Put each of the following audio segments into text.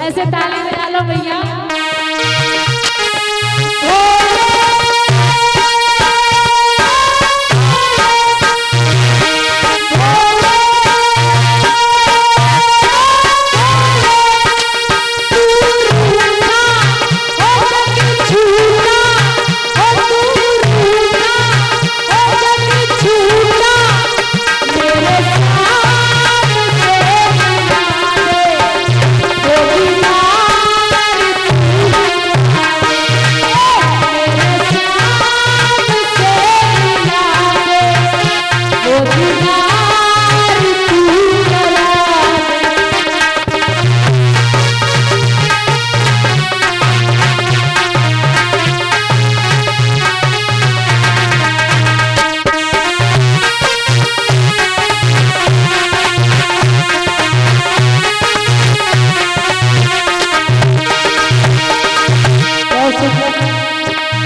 ऐसे ताली बजा लो भैया।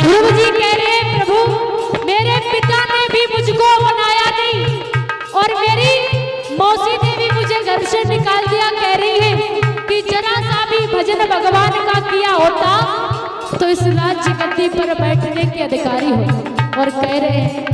ध्रुव जी कह रहे हैं, प्रभु मेरे पिता ने भी मुझको बनाया नहीं और मेरी मौसी ने भी मुझे घर से निकाल दिया। कह रही है कि जरा सा भी भजन भगवान का किया होता तो इस राज्य गद्दी पर बैठने के अधिकारी होते। और कह रहे हैं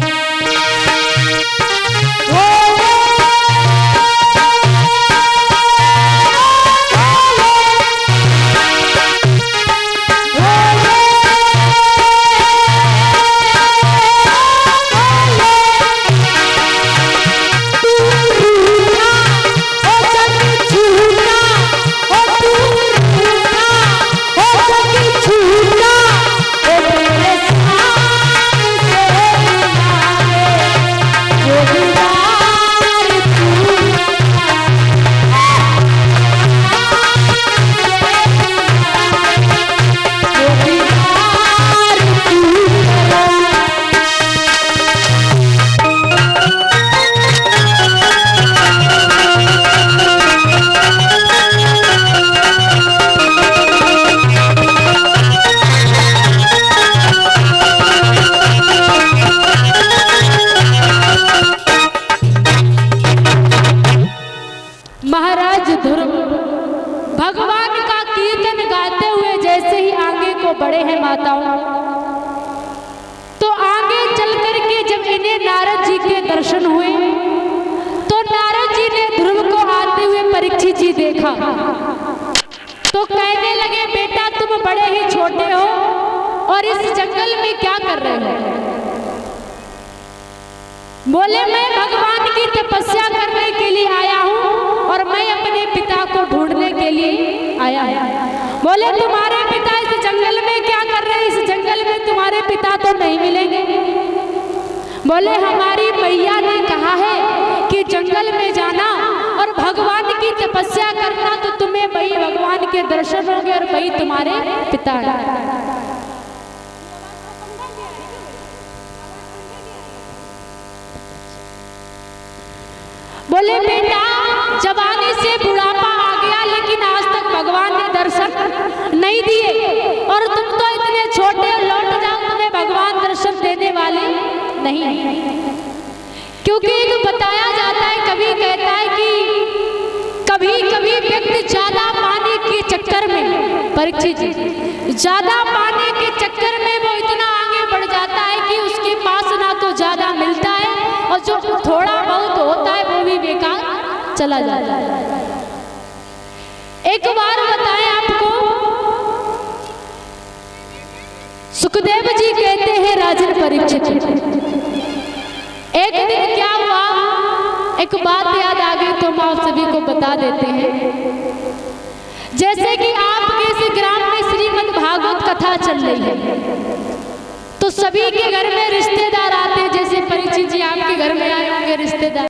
महाराज ध्रुव भगवान का कीर्तन गाते हुए जैसे ही आगे को बढ़े हैं माताओं, तो आगे चल करके जब इन्हें नारद जी के दर्शन हुए तो नारद जी ने ध्रुव को आते हुए परीक्षित जी देखा तो कहने लगे, बेटा तुम बड़े ही छोटे हो और इस जंगल में क्या कर रहे हो? बोले, मैं भगवान की तपस्या करने के लिए आया हूँ और मैं अपने पिता को ढूंढने के लिए आया हूँ। बोले, तुम्हारे पिता इस जंगल में क्या कर रहे हैं? इस जंगल में तुम्हारे पिता तो नहीं मिलेंगे। बोले, हमारी मैया ने कहा है कि जंगल में जाना और भगवान की तपस्या करना तो तुम्हें वही भगवान के दर्शन होंगे और वही तुम्हारे पिता है। बोले, बेटा जवानी से बुढ़ापा आ गया लेकिन आज तक भगवान ने दर्शन नहीं दिए और तुम तो इतने छोटे और लौट जाओ, तुम्हें भगवान दर्शन देने वाले नहीं। क्योंकि एक बताया जाता है, कभी कहता है कि कभी कभी व्यक्ति ज्यादा पाने के चक्कर में, परीक्षित जी, ज्यादा पाने के चक्कर में वो इतना आगे बढ़ जाता है कि उसके पास ना तो ज्यादा मिलता है और जो थोड़ा बहुत होता है वो भी बेकार चला जाता है। एक बार बताएं आपको, सुखदेव जी कहते हैं राजन परीक्षित, एक दिन क्या हुआ, एक बात याद आ गई तो हम आप सभी को बता देते हैं। जैसे कि आपके इस ग्राम में श्रीमद् भागवत कथा चल रही है तो सभी के घर में रिश्तेदार आते हैं, जैसे परीक्षित जी आपके घर में आए होंगे रिश्तेदार।